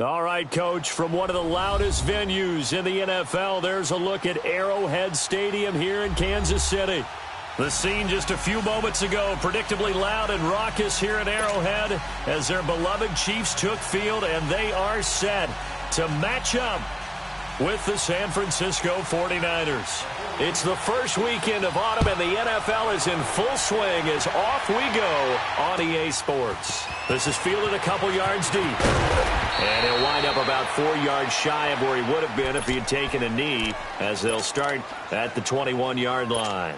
All right, Coach, from one of the loudest venues in the NFL, there's a look at Arrowhead Stadium here in Kansas City. The scene just a few moments ago, predictably loud and raucous here at Arrowhead as their beloved Chiefs took field, and they are set to match up with the San Francisco 49ers. It's the first weekend of autumn, and the NFL is in full swing as off we go on EA Sports. This is fielded a couple yards deep. And he'll wind up about 4 yards shy of where he would have been if he had taken a knee, as they'll start at the 21-yard line.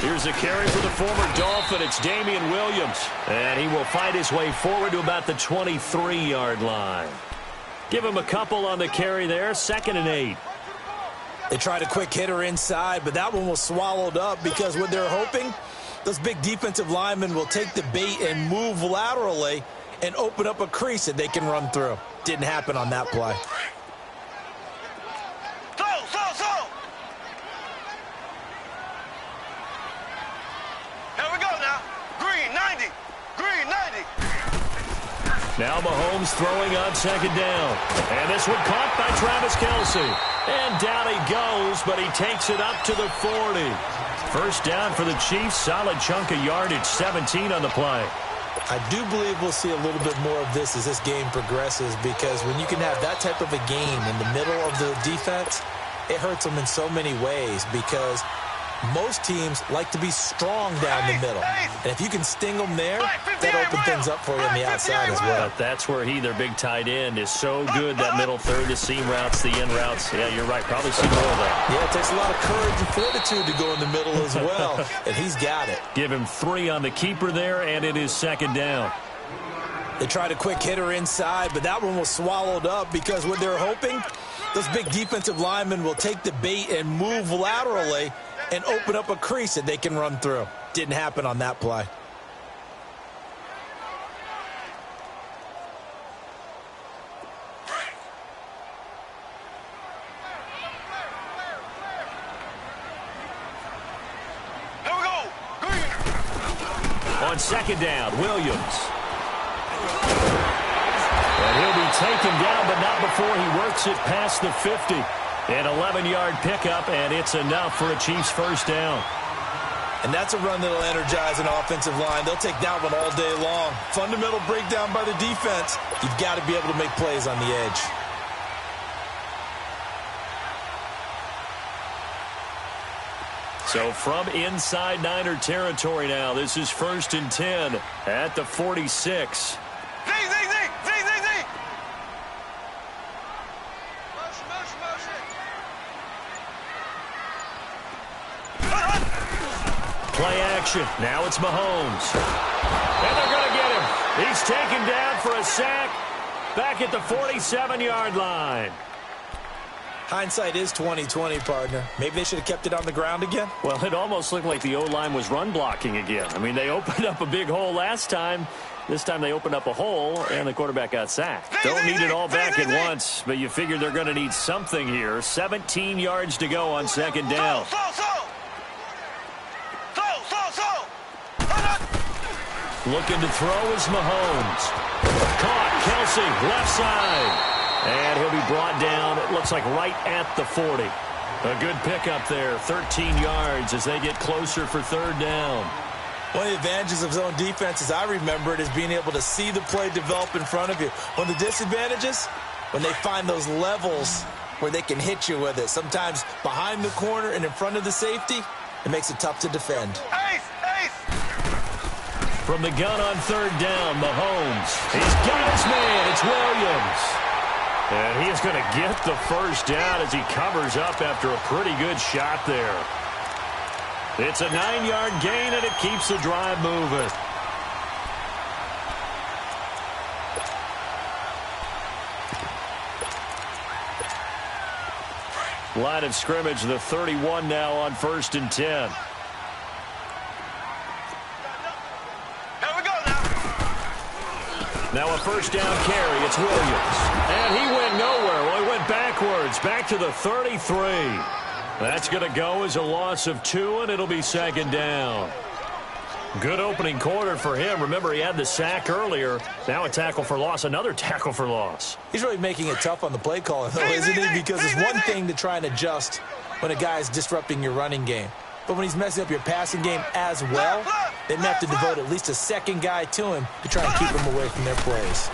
Here's a carry for the former Dolphin. It's Damian Williams. And he will fight his way forward to about the 23-yard line. Give him a couple on the carry there. 2nd and 8. They tried a quick hitter inside, but that one was swallowed up because what they're hoping, those big defensive linemen will take the bait and move laterally and open up a crease that they can run through. Didn't happen on that play. Now Mahomes throwing on 2nd down. And this one caught by Travis Kelce. And down he goes, but he takes it up to the 40. First down for the Chiefs. Solid chunk of yardage, 17 on the play. I do believe we'll see a little bit more of this as this game progresses, because when you can have that type of a game in the middle of the defense, it hurts them in so many ways, because most teams like to be strong down the middle. And if you can sting them there, that'll open things up for you on the outside as well. But that's where their big tight end, is so good, that middle third, the seam routes, the end routes. Yeah, you're right. Probably see more of that. Yeah, it takes a lot of courage and fortitude to go in the middle as well. And he's got it. Give him 3 on the keeper there, and it is 2nd down. They tried a quick hitter inside, but that one was swallowed up because what they're hoping, those big defensive linemen will take the bait and move laterally and open up a crease that they can run through. Didn't happen on that play. Here we go. Green. On 2nd down, Williams. And he'll be taken down, but not before he works it past the 50. An 11-yard pickup, and it's enough for a Chiefs first down. And that's a run that'll energize an offensive line. They'll take that one all day long. Fundamental breakdown by the defense. You've got to be able to make plays on the edge. So from inside Niner territory now, this is 1st and 10 at the 46. Play action. Now it's Mahomes. And they're going to get him. He's taken down for a sack back at the 47-yard line. Hindsight is 20/20, partner. Maybe they should have kept it on the ground again. Well, it almost looked like the O-line was run blocking again. I mean, they opened up a big hole last time. This time they opened up a hole, and the quarterback got sacked. Don't need it all back at once, but you figure they're going to need something here. 17 yards to go on 2nd down. Looking to throw is Mahomes. Caught. Kelce, left side. And he'll be brought down, it looks like right at the 40. A good pickup there, 13 yards as they get closer for 3rd down. One of the advantages of zone defense, as I remember it, is being able to see the play develop in front of you. One of the disadvantages, when they find those levels where they can hit you with it. Sometimes behind the corner and in front of the safety, it makes it tough to defend. From the gun on 3rd down, Mahomes. He's got his man. It's Williams. And he is going to get the first down as he covers up after a pretty good shot there. It's a 9-yard gain, and it keeps the drive moving. Line of scrimmage, the 31 now on 1st and 10. Now a first down carry. It's Williams. And he went nowhere. Well, he went backwards. Back to the 33. That's going to go as a loss of 2, and it'll be 2nd down. Good opening quarter for him. Remember, he had the sack earlier. Now a tackle for loss. Another tackle for loss. He's really making it tough on the play calling, though, isn't he? Because it's one thing to try and adjust when a guy's disrupting your running game. But when he's messing up your passing game as well, they may have to devote at least a second guy to him to try and keep him away from their plays.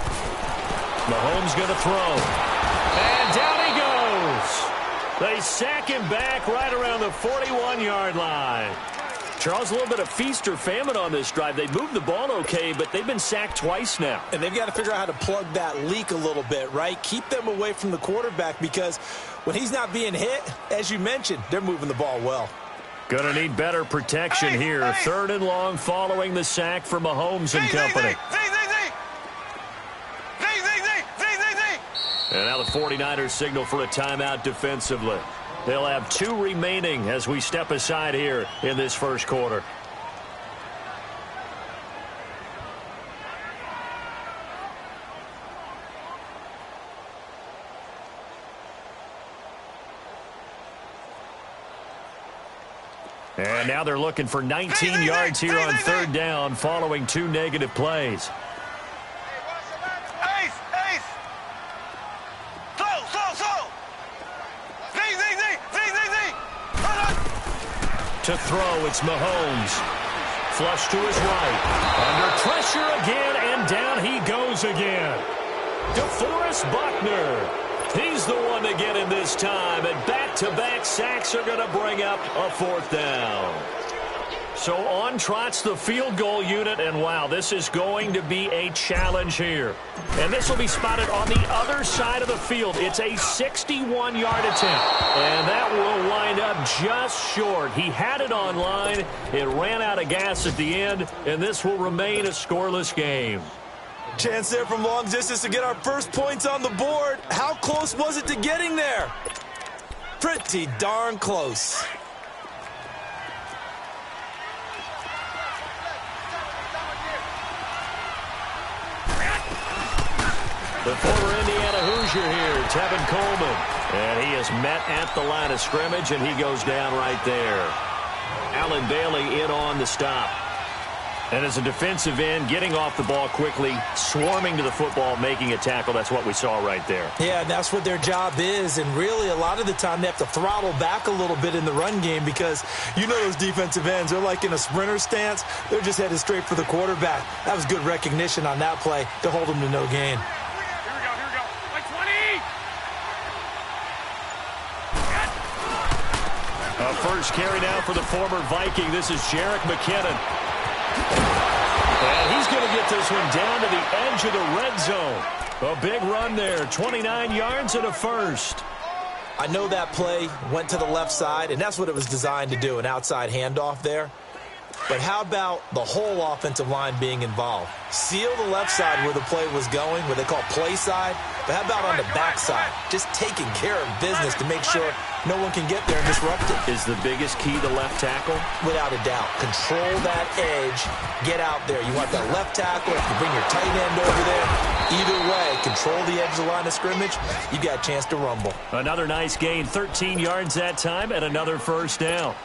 Mahomes going to throw. And down he goes. They sack him back right around the 41-yard line. Charles, a little bit of feast or famine on this drive. They moved the ball okay, but they've been sacked twice now. And they've got to figure out how to plug that leak a little bit, right? Keep them away from the quarterback because when he's not being hit, as you mentioned, they're moving the ball well. Going to need better protection here. 3rd and long following the sack for Mahomes and company. And now the 49ers signal for a timeout defensively. They'll have 2 remaining as we step aside here in this first quarter. And now they're looking for 19 yards here on 3rd down following 2 negative plays. To throw, it's Mahomes. Flush to his right. Under pressure again, and down he goes again. DeForest Buckner. He's the one to get him this time, and back-to-back sacks are going to bring up a 4th down. So on trots the field goal unit, and wow, this is going to be a challenge here. And this will be spotted on the other side of the field. It's a 61-yard attempt, and that will wind up just short. He had it on line. It ran out of gas at the end, and this will remain a scoreless game. Chance there from long distance to get our first points on the board. How close was it to getting there? Pretty darn close. The former Indiana Hoosier here, Tevin Coleman. And he is met at the line of scrimmage, and he goes down right there. Allen Bailey in on the stop. And as a defensive end, getting off the ball quickly, swarming to the football, making a tackle. That's what we saw right there. Yeah, that's what their job is. And really, a lot of the time, they have to throttle back a little bit in the run game because you know those defensive ends, they're like in a sprinter stance. They're just headed straight for the quarterback. That was good recognition on that play to hold them to no gain. First carry now for the former Viking. This is Jerick McKinnon. And he's going to get this one down to the edge of the red zone. A big run there, 29 yards and a first. I know that play went to the left side, and that's what it was designed to do, an outside handoff there. But how about the whole offensive line being involved? Seal the left side where the play was going, what they call play side. But how about on the back side? Just taking care of business to make sure no one can get there and disrupt it. Is the biggest key to left tackle? Without a doubt. Control that edge. Get out there. You want that left tackle. If you bring your tight end over there, either way, control the edge of the line of scrimmage. You got a chance to rumble. Another nice gain, 13 yards that time, and another first down.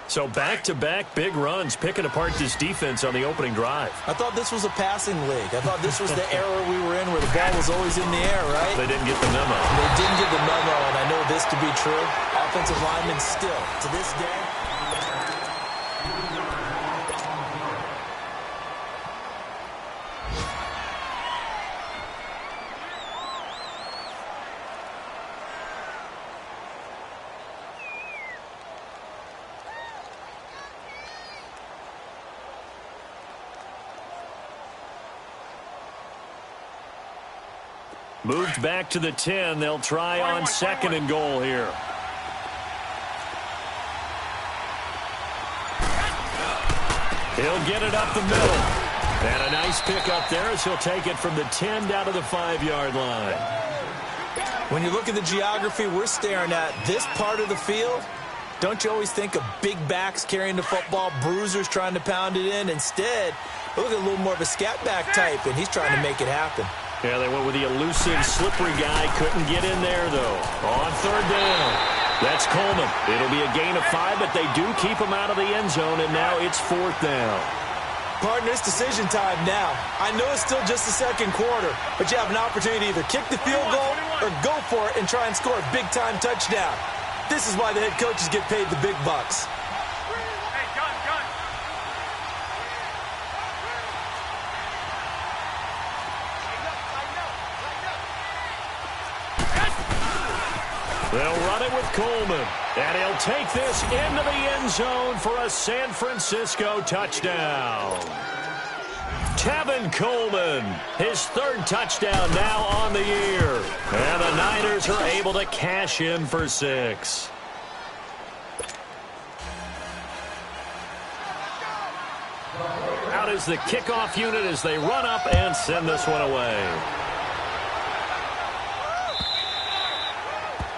So back-to-back big runs, picking apart this defense on the opening drive. I thought this was a passing league. I thought this was the era we were in where the ball was always in the air, right? They didn't get the memo. They didn't get the memo, and I know this to be true. Offensive linemen still, to this day. Moved back to the 10. They'll try on 2nd and goal here. He'll get it up the middle. And a nice pick up there as he'll take it from the 10 down to the 5-yard line. When you look at the geography we're staring at, this part of the field, don't you always think of big backs carrying the football, bruisers trying to pound it in? Instead, look at a little more of a scat back type, and he's trying to make it happen. Yeah, they went with the elusive, slippery guy. Couldn't get in there, though. On third down. That's Coleman. It'll be a gain of 5, but they do keep him out of the end zone, and now it's fourth down. Partner, it's decision time now. I know it's still just the second quarter, but you have an opportunity to either kick the field goal or go for it and try and score a big-time touchdown. This is why the head coaches get paid the big bucks. They'll run it with Coleman, and he'll take this into the end zone for a San Francisco touchdown. Tevin Coleman, his third touchdown now on the year. And the Niners are able to cash in for 6. Out is the kickoff unit as they run up and send this one away.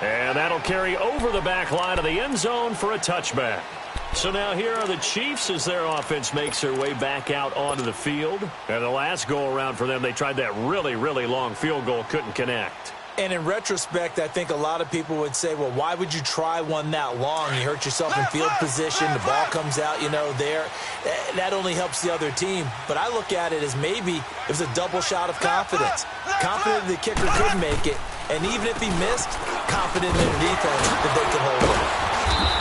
And that'll carry over the back line of the end zone for a touchback. So now here are the Chiefs as their offense makes their way back out onto the field. And the last go-around for them, they tried that really, really long field goal, couldn't connect. And in retrospect, I think a lot of people would say, well, why would you try one that long? You hurt yourself in field position. The ball comes out, there. That only helps the other team. But I look at it as maybe it was a double shot of confidence. Confident the kicker could make it. And even if he missed, confident in the defense that they could hold him.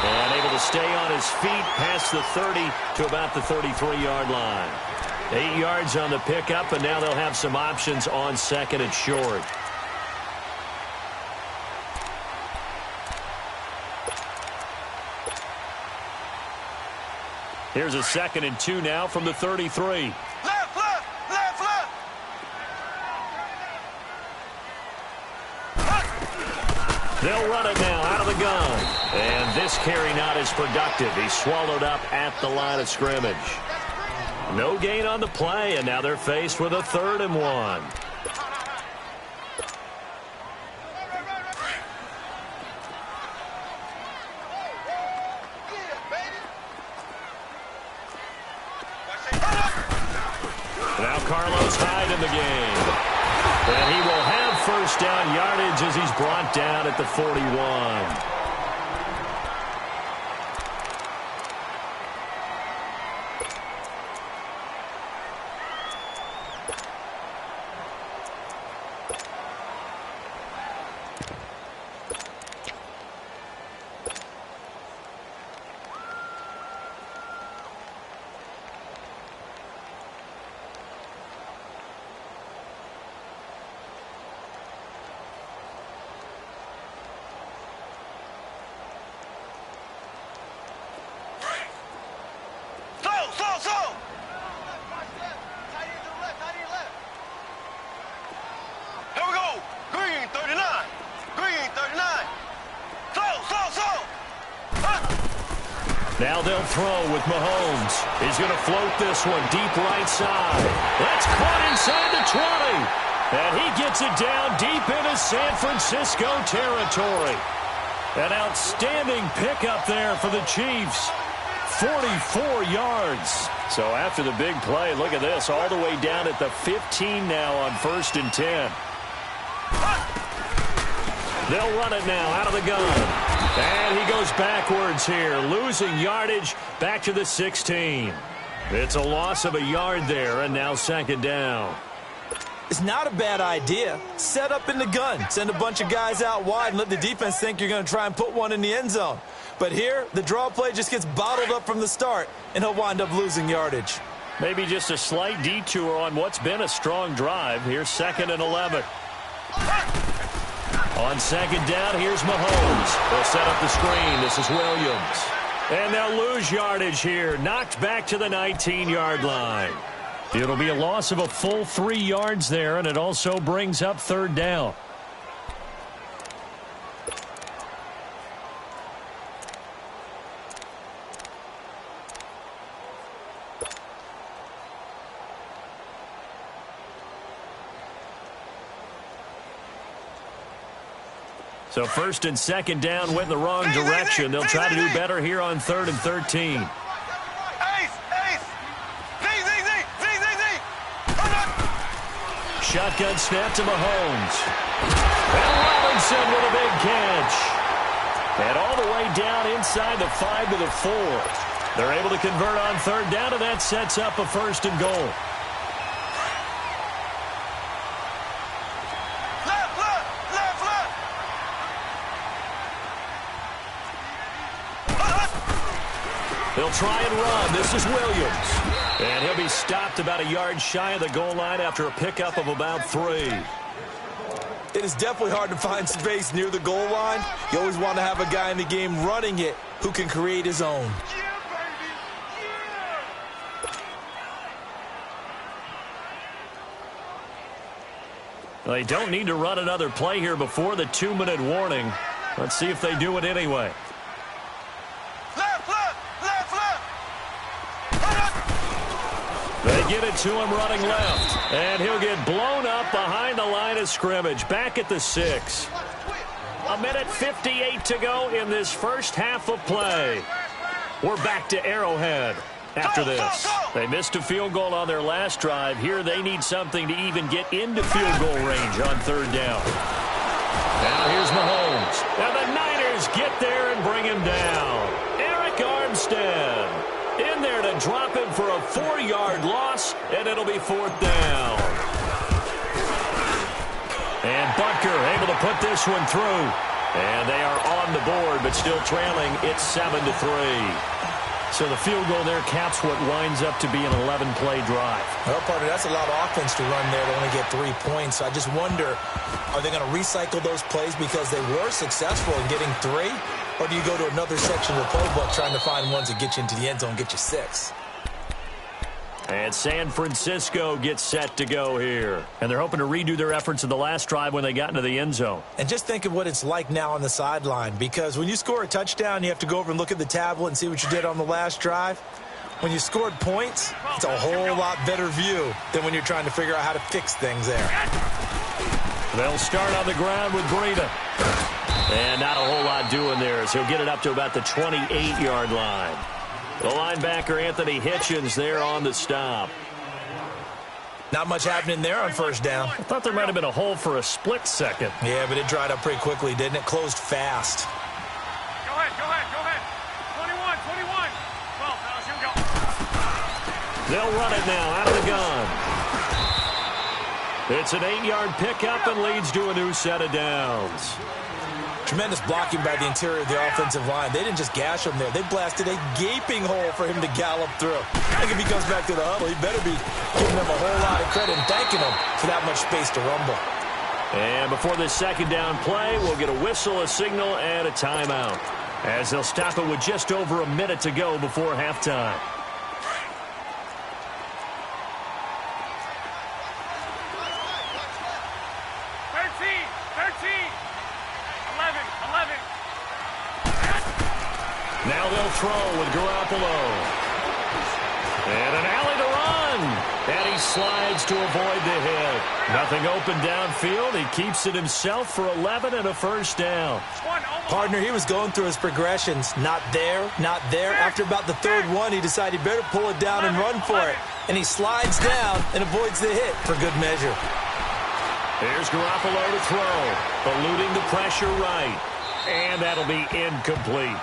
And able to stay on his feet past the 30 to about the 33-yard line. 8 yards on the pickup, and now they'll have some options on second and short. Here's a 2nd and 2 now from the 33. Left, left, left, left. They'll run it now out of the gun. And this carry not as productive. He's swallowed up at the line of scrimmage. No gain on the play, and now they're faced with a 3rd and 1. Now Carlos Hyde in the game. And he will have first down yardage as he's brought down at the 41. Now they'll throw with Mahomes. He's going to float this one deep right side. That's caught inside the 20. And he gets it down deep into San Francisco territory. An outstanding pickup there for the Chiefs. 44 yards. So after the big play, look at this, all the way down at the 15 now on 1st and 10. They'll run it now out of the gun. And he goes backwards here, losing yardage back to the 16. It's a loss of a yard there, and now 2nd down. It's not a bad idea. Set up in the gun. Send a bunch of guys out wide and let the defense think you're going to try and put one in the end zone. But here, the draw play just gets bottled up from the start, and he'll wind up losing yardage. Maybe just a slight detour on what's been a strong drive. Here's 2nd and 11. On 2nd down, here's Mahomes. They'll set up the screen. This is Williams. And they'll lose yardage here. Knocked back to the 19-yard line. It'll be a loss of a full 3 yards there, and it also brings up 3rd down. So first and second down went in the wrong direction. They'll try to do better here on 3rd and 13. Shotgun snap to Mahomes. And Robinson with a big catch. And all the way down inside the 5 to the 4. They're able to convert on 3rd down, and that sets up a 1st and goal. They'll try and run. This is Williams. And he'll be stopped about a yard shy of the goal line after a pickup of about 3. It is definitely hard to find space near the goal line. You always want to have a guy in the game running it who can create his own. They don't need to run another play here before the 2-minute warning. Let's see if they do it anyway. They get it to him running left. And he'll get blown up behind the line of scrimmage. Back at the 6. 1:58 to go in this first half of play. We're back to Arrowhead after this. They missed a field goal on their last drive. Here they need something to even get into field goal range on 3rd down. Now here's Mahomes. And the Niners get there and bring him down. Eric Armstead in there to drop him for a 4-yard loss, and it'll be 4th down. And Butker able to put this one through. And they are on the board, but still trailing. It's 7-3. So the field goal there caps what winds up to be an 11-play drive. Well, partner, that's a lot of offense to run there to only get 3 points. So I just wonder, are they going to recycle those plays because they were successful in getting 3? Or do you go to another section of the playbook trying to find ones that get you into the end zone and get you 6? And San Francisco gets set to go here. And they're hoping to redo their efforts in the last drive when they got into the end zone. And just think of what it's like now on the sideline. Because when you score a touchdown, you have to go over and look at the tablet and see what you did on the last drive. When you scored points, it's a whole lot better view than when you're trying to figure out how to fix things there. They'll start on the ground with Breida. And not a whole lot doing there, so he'll get it up to about the 28-yard line. The linebacker, Anthony Hitchens, there on the stop. Not much happening there on 1st down. I thought there might have been a hole for a split second. Yeah, but it dried up pretty quickly, didn't it? Closed fast. Go ahead. 21. 12, fellas, here we go. They'll run it now out of the gun. It's an 8-yard pickup and leads to a new set of downs. Tremendous blocking by the interior of the offensive line. They didn't just gash him there. They blasted a gaping hole for him to gallop through. I think if he comes back to the huddle, he better be giving them a whole lot of credit and thanking them for that much space to rumble. And before this 2nd down play, we'll get a whistle, a signal, and a timeout, as they'll stop it with just over a minute to go before halftime. Now they'll throw with Garoppolo. And an alley to run. And he slides to avoid the hit. Nothing open downfield. He keeps it himself for 11 and a 1st down. Partner, he was going through his progressions. Not there, not there. After about the 3rd one, he decided he better pull it down and run for it. And he slides down and avoids the hit for good measure. Here's Garoppolo to throw. Eluding the pressure right. And that'll be incomplete.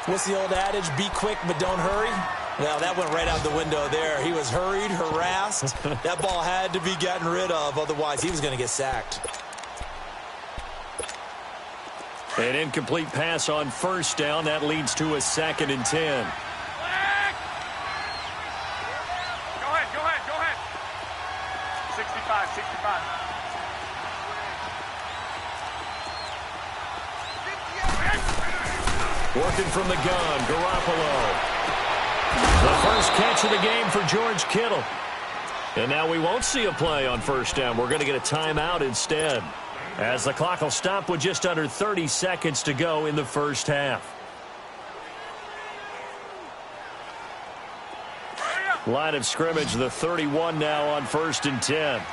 What's the old adage? Be quick, but don't hurry. Well, that went right out the window there. He was hurried, harassed. That ball had to be gotten rid of. Otherwise, he was going to get sacked. An incomplete pass on 1st down. That leads to a 2nd and 10. Go ahead. 65. Working from the gun, Garoppolo. The first catch of the game for George Kittle. And now we won't see a play on 1st down. We're going to get a timeout instead, as the clock will stop with just under 30 seconds to go in the first half. Line of scrimmage, the 31 now on 1st and 10. 12.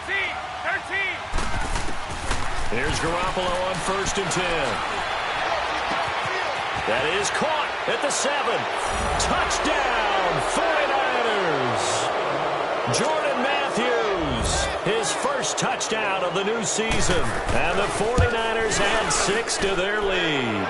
13. Here's Garoppolo on 1st and 10. That is caught at the 7. Touchdown, 49ers. Jordan Matthews, his first touchdown of the new season. And the 49ers add 6 to their lead.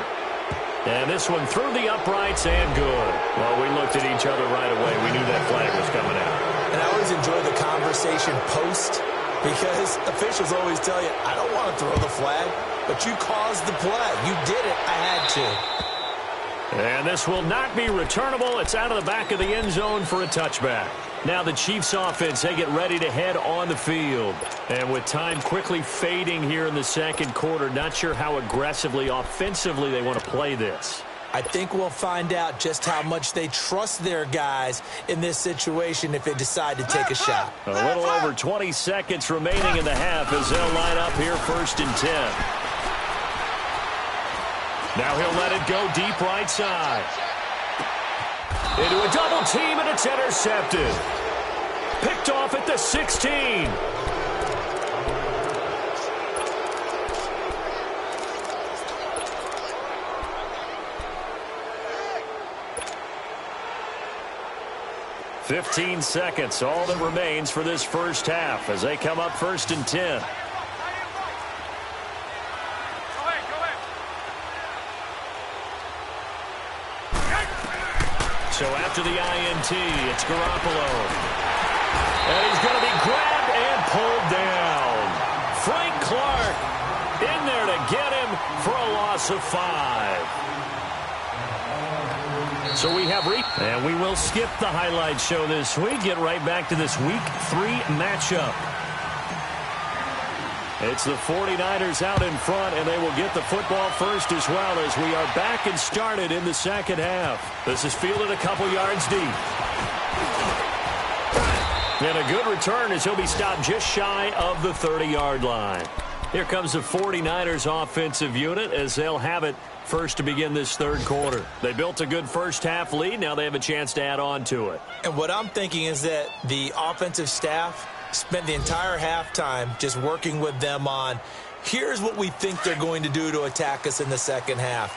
And this one through the uprights and good. Well, we looked at each other right away. We knew that flag was coming out. And I always enjoy the conversation post, because officials always tell you, I don't want to throw the flag, but you caused the play. You did it. I had to. And this will not be returnable. It's out of the back of the end zone for a touchback. Now the Chiefs offense, they get ready to head on the field. And with time quickly fading here in the second quarter, not sure how aggressively, offensively they want to play this. I think we'll find out just how much they trust their guys in this situation if they decide to take a shot. A little over 20 seconds remaining in the half as they'll line up here 1st and 10. Now he'll let it go deep right side. Into a double team, and it's intercepted. Picked off at the 16. "15 seconds, all that remains for this first half as they come up 1st and 10. So after the INT, it's Garoppolo. And he's going to be grabbed and pulled down. Frank Clark in there to get him for a loss of 5. So we have and we will skip the highlight show this week. Get right back to this Week 3 matchup. It's the 49ers out in front, and they will get the football first as well as we are back and started in the second half. This is fielded a couple yards deep. And a good return as he'll be stopped just shy of the 30-yard line. Here comes the 49ers offensive unit as they'll have it first to begin this third quarter. They built a good first half lead. Now they have a chance to add on to it. And what I'm thinking is that the offensive staff spent the entire halftime just working with them on, here's what we think they're going to do to attack us in the second half.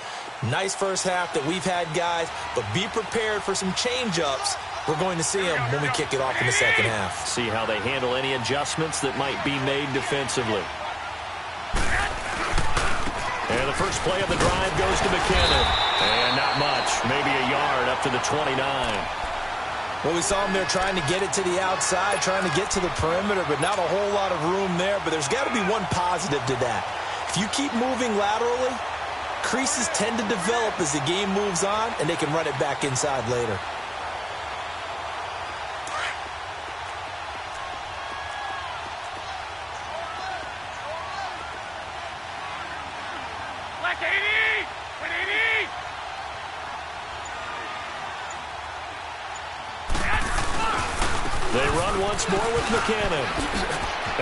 Nice first half that we've had, guys, but be prepared for some change-ups. We're going to see them when we kick it off in the second half. See how they handle any adjustments that might be made defensively. And the first play of the drive goes to McKinnon. And not much, maybe a yard up to the 29. Well, we saw him there trying to get it to the outside, trying to get to the perimeter, but not a whole lot of room there. But there's got to be one positive to that. If you keep moving laterally, creases tend to develop as the game moves on, and they can run it back inside later. They run once more with McKinnon.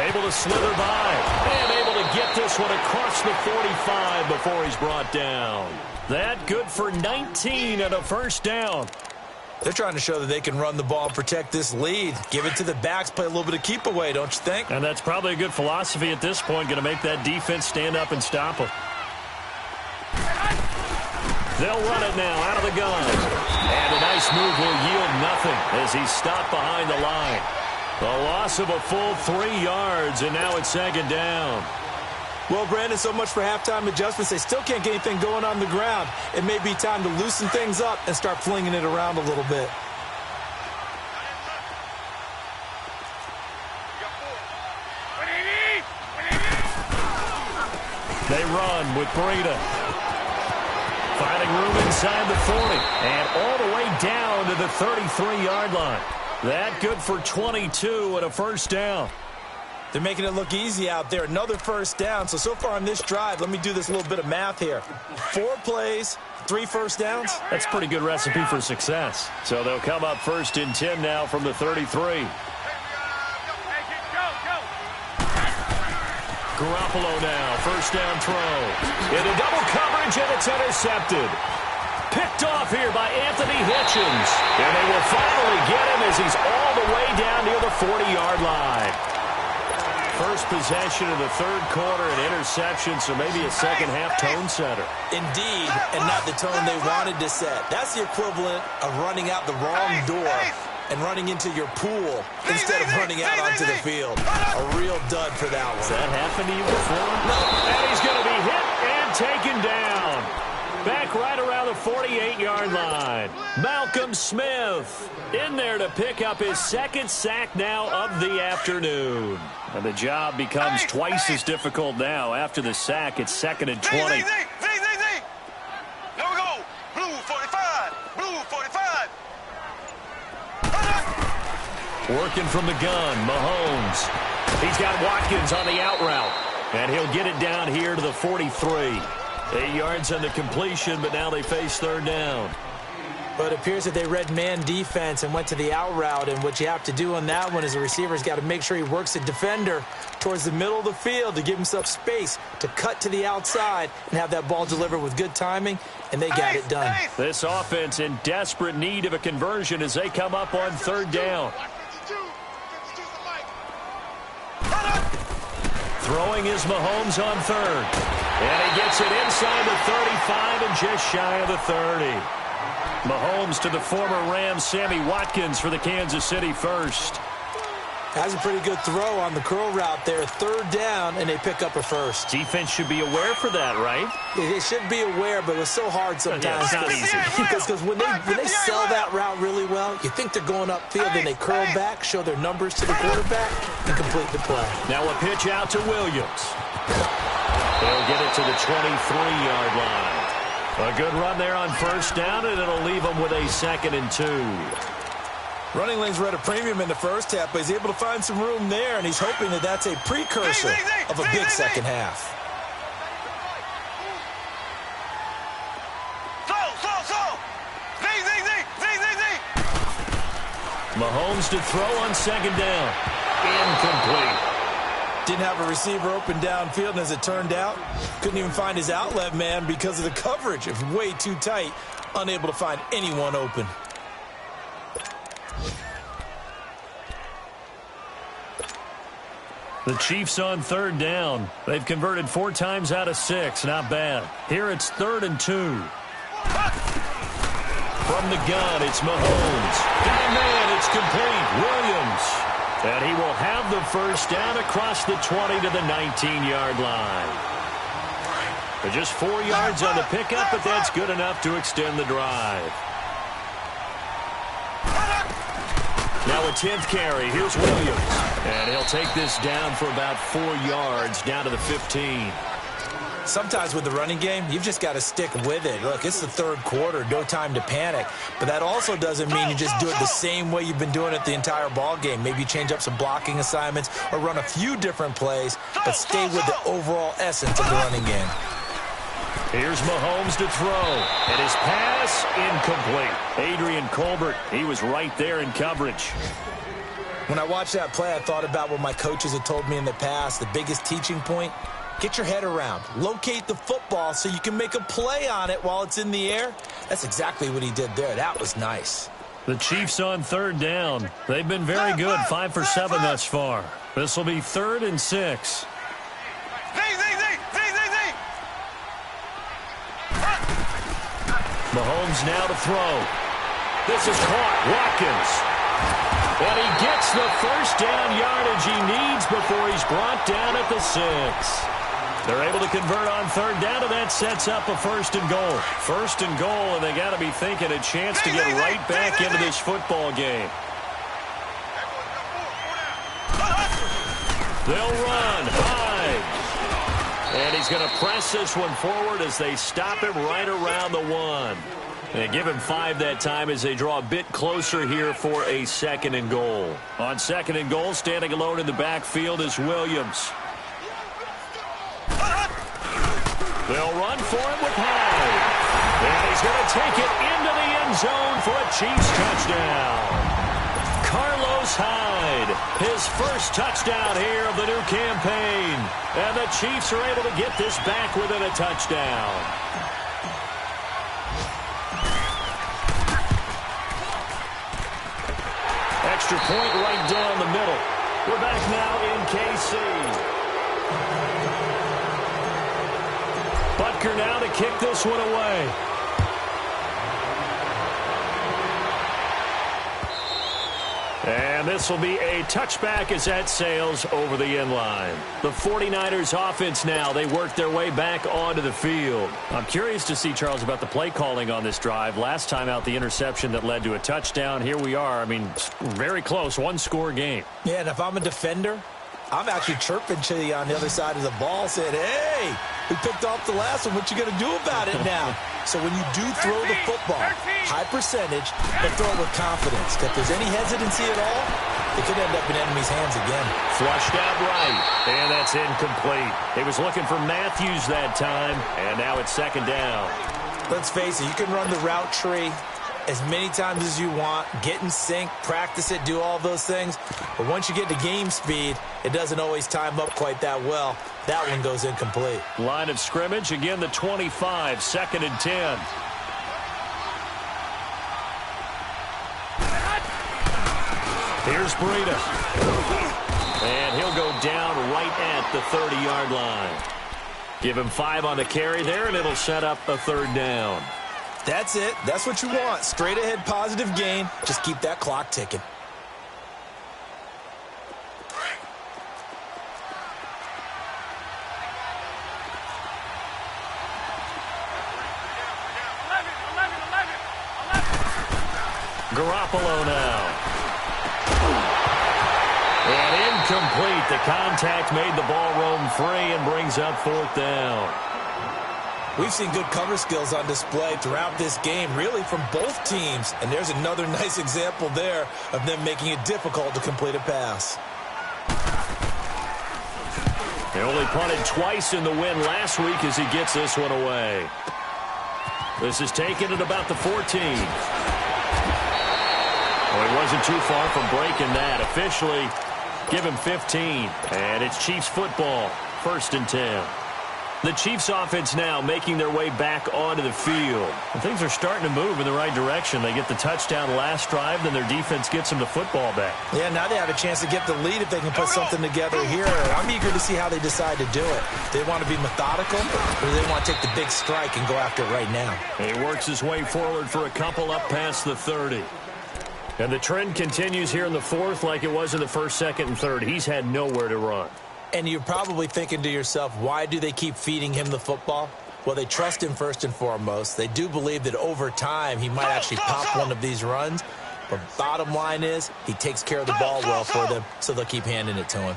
Able to slither by. And able to get this one across the 45 before he's brought down. That good for 19 and a first down. They're trying to show that they can run the ball and protect this lead. Give it to the backs, play a little bit of keep away, don't you think? And that's probably a good philosophy at this point. Going to make that defense stand up and stop them. They'll run it now out of the gun. And a nice move will yield nothing as he's stopped behind the line. A loss of a full 3 yards, and now it's second down. Well, Brandon, so much for halftime adjustments. They still can't get anything going on the ground. It may be time to loosen things up and start flinging it around a little bit. They run with Breida. Finding room inside the 40. And all the way down to the 33-yard line. That good for 22 and a first down. They're making it look easy out there. Another first down. So far on this drive, let me do this little bit of math here. 4 plays, 3 first downs. That's a pretty good recipe for success. So they'll come up 1st and 10 now from the 33. Garoppolo now, first down throw. Into double coverage, and it's intercepted. Picked off here by Anthony Hitchens. And they will finally get him as he's all the way down near the 40-yard line. first possession of the third quarter, an interception, so maybe a second-half tone setter. Indeed, and not the tone they wanted to set. That's the equivalent of running out the wrong door and running into your pool instead of running out onto the field. A real dud for that one. Has that happened to you before? No. And he's going to be hit and taken down. Back right around the 48-yard line. Malcolm Smith in there to pick up his second sack now of the afternoon. And the job becomes twice as difficult now. After the sack, it's 2nd and 20. Here we go. Blue 45. Blue 45. Working from the gun, Mahomes. He's got Watkins on the out route. And he'll get it down here to the 43. 8 yards on the completion, but now they face third down. But it appears that they read man defense and went to the out route, and what you have to do on that one is the receiver's got to make sure he works the defender towards the middle of the field to give himself space to cut to the outside and have that ball delivered with good timing, and they got it done. This offense in desperate need of a conversion as they come up on third down. Throwing is Mahomes on third. And he gets it inside the 35 and just shy of the 30. Mahomes to the former Rams, Sammy Watkins for the Kansas City first. Has a pretty good throw on the curl route there. Third down, and they pick up a first. Defense should be aware for that, right? They should be aware, but it's so hard sometimes. Yeah, it's not easy. Because when they sell that route really well, you think they're going upfield, then they curl back, show their numbers to the quarterback, and complete the play. Now a pitch out to Williams. They'll get it to the 23-yard line. A good run there on first down, and it'll leave them with a 2nd and 2. Running lanes were at a premium in the first half, but he's able to find some room there, and he's hoping that that's a precursor of a big second half. Mahomes to throw on second down. Incomplete. Didn't have a receiver open downfield, and as it turned out, couldn't even find his outlet man because of the coverage. It was way too tight, unable to find anyone open. The Chiefs on third down. They've converted 4 times out of 6. Not bad. Here it's 3rd and 2. From the gun, it's Mahomes. Got a man, it's complete. Williams. And he will have the first down across the 20 to the 19-yard line. They're just 4 yards on the pickup, but that's good enough to extend the drive. Now a 10th carry. Here's Williams. And he'll take this down for about 4 yards, down to the 15. Sometimes with the running game, you've just got to stick with it. Look, it's the third quarter, no time to panic. But that also doesn't mean you just do it the same way you've been doing it the entire ball game. Maybe change up some blocking assignments or run a few different plays, but stay with the overall essence of the running game. Here's Mahomes to throw, and his pass incomplete. Adrian Colbert, he was right there in coverage. When I watched that play, I thought about what my coaches had told me in the past. The biggest teaching point, get your head around. Locate the football so you can make a play on it while it's in the air. That's exactly what he did there. That was nice. The Chiefs on third down. They've been very good, 5 for 7 thus far. This will be 3rd and 6. Mahomes now to throw. This is caught. Watkins. And he gets the first down yardage he needs before he's brought down at the 6. They're able to convert on third down, and that sets up a 1st and goal. 1st and goal, and they got to be thinking a chance to get right back into this football game. They'll run. Hyde. And he's going to press this one forward as they stop him right around the 1. They give him 5 that time as they draw a bit closer here for a 2nd and goal. On 2nd and goal, standing alone in the backfield is Williams. They'll run for it with Hyde. And he's going to take it into the end zone for a Chiefs touchdown. Carlos Hyde, his first touchdown here of the new campaign. And the Chiefs are able to get this back within a touchdown. Extra point right down the middle. We're back now in KC. Butker now to kick this one away. And this will be a touchback as that sails over the end line. The 49ers offense now, they work their way back onto the field. I'm curious to see, Charles, about the play calling on this drive. Last time out, the interception that led to a touchdown. Here we are. I mean, very close, one-score game. Yeah, and if I'm a defender, I'm actually chirping to you on the other side of the ball, saying, hey, we picked off the last one. What you going to do about it now? So when you do throw the football, high percentage, but throw it with confidence. If there's any hesitancy at all, it could end up in enemy's hands again. Flushed out right, and that's incomplete. He was looking for Matthews that time, and now it's second down. Let's face it, you can run the route tree as many times as you want, get in sync, practice it, do all those things. But once you get to game speed, it doesn't always time up quite that well. That one goes incomplete. Line of scrimmage, again the 25, second and 10. Here's Breida. And he'll go down right at the 30-yard line. Give him 5 on the carry there, and it'll set up a third down. That's it. That's what you want. Straight ahead, positive gain. Just keep that clock ticking. Garoppolo now. And incomplete. The contact made the ball roam free and brings up fourth down. We've seen good cover skills on display throughout this game, really from both teams. And there's another nice example there of them making it difficult to complete a pass. They only punted twice in the win last week as he gets this one away. This is taken at about the 14. Well, he wasn't too far from breaking that. Officially, give him 15. And it's Chiefs football, first and 10. The Chiefs offense now making their way back onto the field. And things are starting to move in the right direction. They get the touchdown last drive, then their defense gets them the football back. Yeah, now they have a chance to get the lead if they can put something together here. I'm eager to see how they decide to do it. Do they want to be methodical, or do they want to take the big strike and go after it right now? He works his way forward for a couple up past the 30. And the trend continues here in the fourth like it was in the first, second, and third. He's had nowhere to run. And you're probably thinking to yourself, why do they keep feeding him the football? Well, they trust him first and foremost. They do believe that over time he might actually pop one of these runs. But bottom line is he takes care of the ball well for them, so they'll keep handing it to him.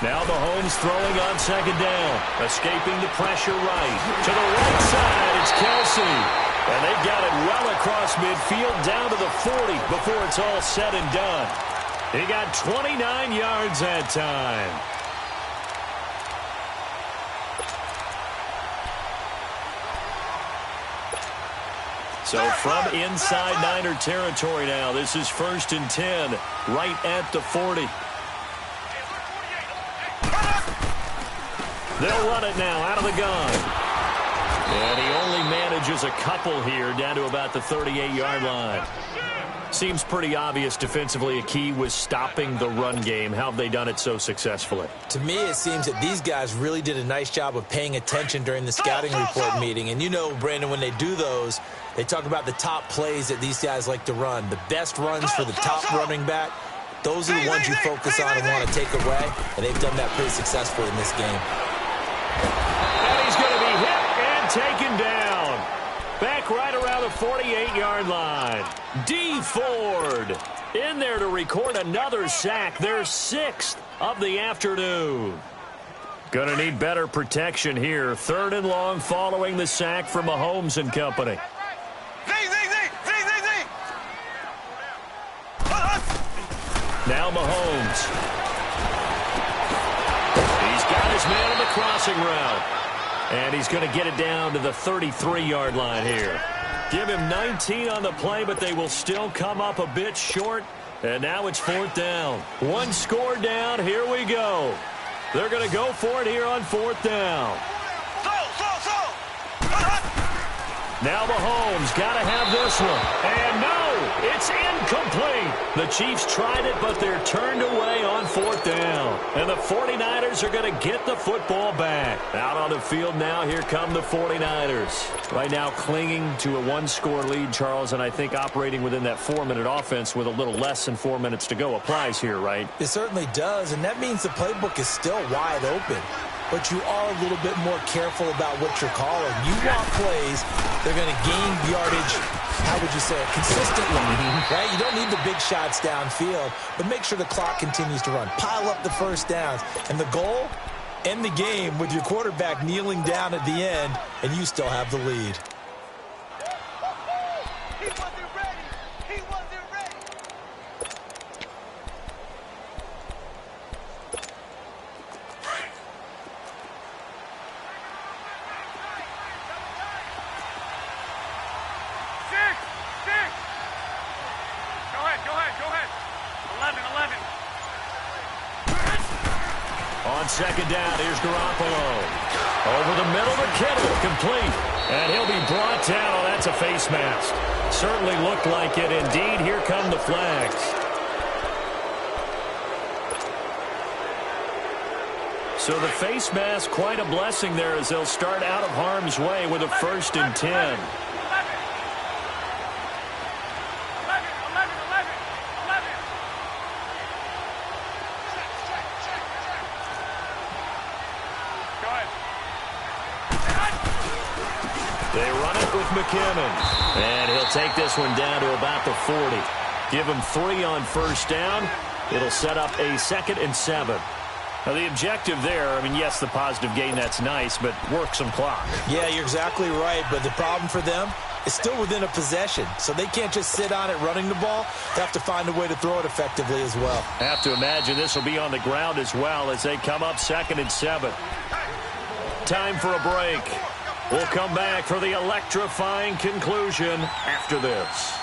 Now Mahomes throwing on second down. Escaping the pressure right. To the right side, it's Kelsey. And they've got it well across midfield down to the 40 before it's all said and done. He got 29 yards that time. So from inside Niner territory now, this is first and 10, right at the 40. They'll run it now out of the gun. And he only manages a couple here down to about the 38-yard line. Seems pretty obvious defensively a key was stopping the run game. How have they done it so successfully? To me, it seems that these guys really did a nice job of paying attention during the scouting report meeting. And you know, Brandon, when they do those, they talk about the top plays that these guys like to run. The best runs for the top running back, those are the ones you focus on and want to take away. And they've done that pretty successfully in this game. And he's going to be hit and taken down. Back right around the 48-yard line. D. Ford in there to record another sack. Their sixth of the afternoon. Going to need better protection here. Third and long following the sack from Mahomes and company. Now Mahomes. He's got his man on the crossing route. And he's going to get it down to the 33-yard line here. Give him 19 on the play, but they will still come up a bit short. And now it's fourth down. One score down. Here we go. They're going to go for it here on fourth down. Now Mahomes got to have this one. And no, it's incomplete. The Chiefs tried it, but they're turned away on 4th down. And the 49ers are going to get the football back. Out on the field now, here come the 49ers. Right now clinging to a one-score lead, Charles, and I think operating within that 4-minute offense with a little less than 4 minutes to go applies here, right? It certainly does, and that means the playbook is still wide open. But you are a little bit more careful about what you're calling. You want plays, they're going to gain yardage, how would you say it, consistently, right? You don't need the big shots downfield, but make sure the clock continues to run. Pile up the first downs. And the goal, end the game with your quarterback kneeling down at the end, and you still have the lead. He wasn't ready. He wasn't ready. Six. Go ahead. 11. On second down, here's Garoppolo. Over the middle to Kittle, complete. And he'll be brought down. Oh, that's a face mask. Certainly looked like it. Indeed, here come the flags. So the face mask, quite a blessing there as they'll start out of harm's way with a 1st and 10. They run it with McKinnon. And he'll take this one down to about the 40. Give him 3 on 1st down. It'll set up a 2nd and 7. Now, the objective there, I mean, yes, the positive gain, that's nice, but work some clock. Yeah, you're exactly right, but the problem for them is still within a possession, so they can't just sit on it running the ball. They have to find a way to throw it effectively as well. I have to imagine this will be on the ground as well as they come up 2nd and 7. Time for a break. We'll come back for the electrifying conclusion after this.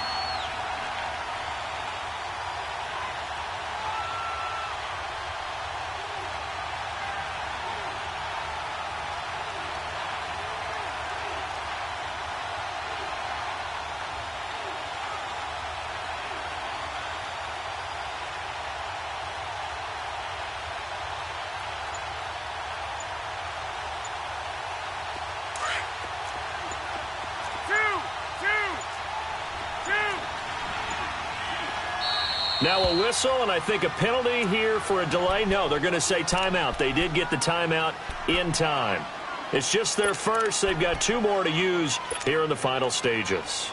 Now a whistle, and I think a penalty here for a delay. No, they're going to say timeout. They did get the timeout in time. It's just their first. They've got 2 more to use here in the final stages.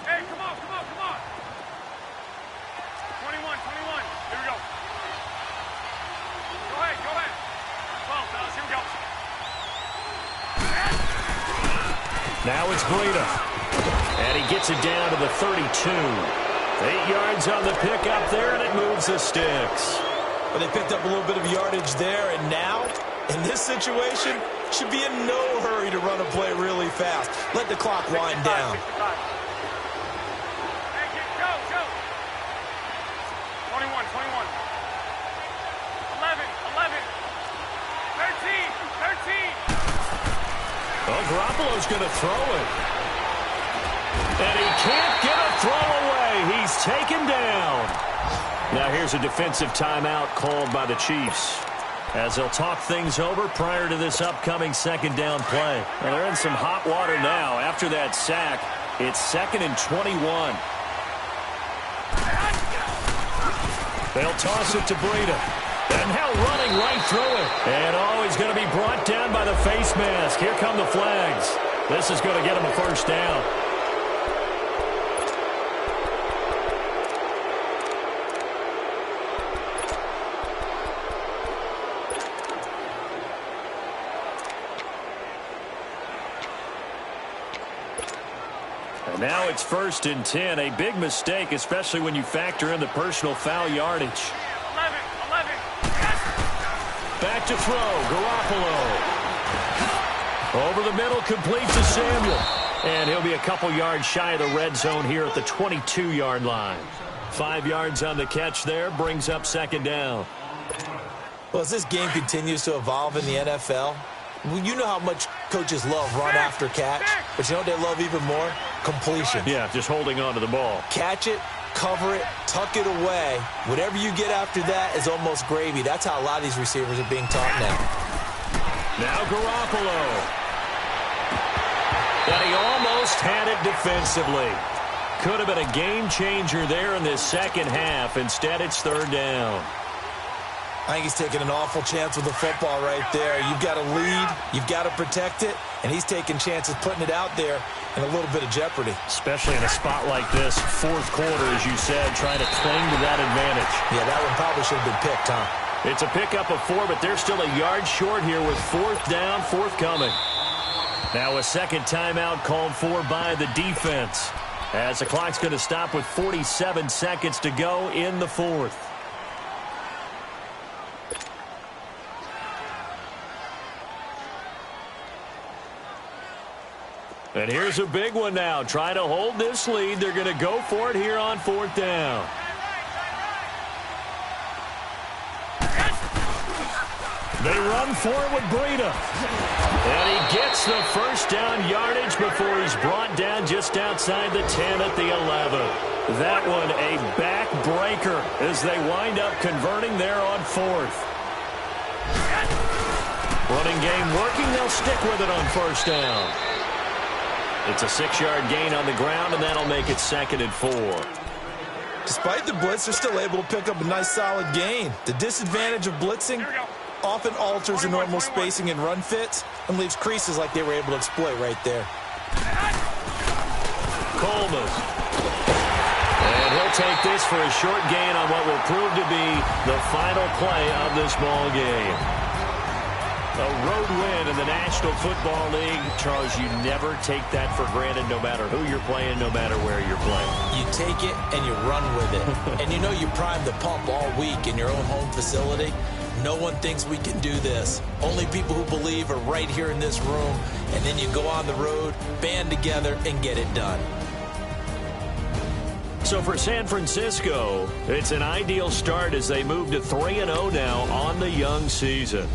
Hey, come on. 21. Here we go. Go ahead. 12, fellas, here we go. Now it's Breida. And he gets it down to the 32. 8 yards on the pickup there, and it moves the sticks. But they picked up a little bit of yardage there, and now, in this situation, should be in no hurry to run a play really fast. Let the clock wind down. 65. Hey, go. 21. 11. 13. Well, Garoppolo's going to throw it. And he can't get a throw away. He's taken down. Now here's a defensive timeout called by the Chiefs as they'll talk things over prior to this upcoming 2nd down play. Well, they're in some hot water now. After that sack, it's 2nd and 21. They'll toss it to Breida. And now running right through it. And he's going to be brought down by the face mask. Here come the flags. This is going to get him a 1st down. And now it's 1st and 10. A big mistake, especially when you factor in the personal foul yardage. 11. Back to throw, Garoppolo. Over the middle, complete to Samuel. And he'll be a couple yards shy of the red zone here at the 22-yard line. 5 yards on the catch there, brings up second down. Well, as this game continues to evolve in the NFL, you know how much coaches love run after catch, but you know what they love even more? Completion. Yeah, just holding on to the ball. Catch it, cover it, tuck it away. Whatever you get after that is almost gravy. That's how a lot of these receivers are being taught now. Now Garoppolo. But he almost had it defensively. Could have been a game changer there in this second half. Instead, it's third down. I think he's taking an awful chance with the football right there. You've got to lead, you've got to protect it, and he's taking chances putting it out there in a little bit of jeopardy. Especially in a spot like this, fourth quarter, as you said, trying to cling to that advantage. Yeah, that one probably should have been picked, huh? It's a pickup of 4, but they're still a yard short here with fourth down, forthcoming. Now a second timeout called for by the defense, as the clock's going to stop with 47 seconds to go in the fourth. And here's a big one now. Trying to hold this lead. They're going to go for it here on fourth down. They run for it with Breida. And he gets the first down yardage before he's brought down just outside the 10 at the 11. That one a backbreaker as they wind up converting there on fourth. Running game working. They'll stick with it on first down. It's a 6-yard gain on the ground, and that'll make it 2nd and 4. Despite the blitz, they're still able to pick up a nice, solid gain. The disadvantage of blitzing often alters the normal spacing and run fits and leaves creases like they were able to exploit right there. Coleman. And he'll take this for a short gain on what will prove to be the final play of this ball game. A road win in the National Football League. Charles, you never take that for granted no matter who you're playing, no matter where you're playing. You take it and you run with it. And you know you prime the pump all week in your own home facility. No one thinks we can do this. Only people who believe are right here in this room. And then you go on the road, band together, and get it done. So for San Francisco, it's an ideal start as they move to 3-0 now on the young season.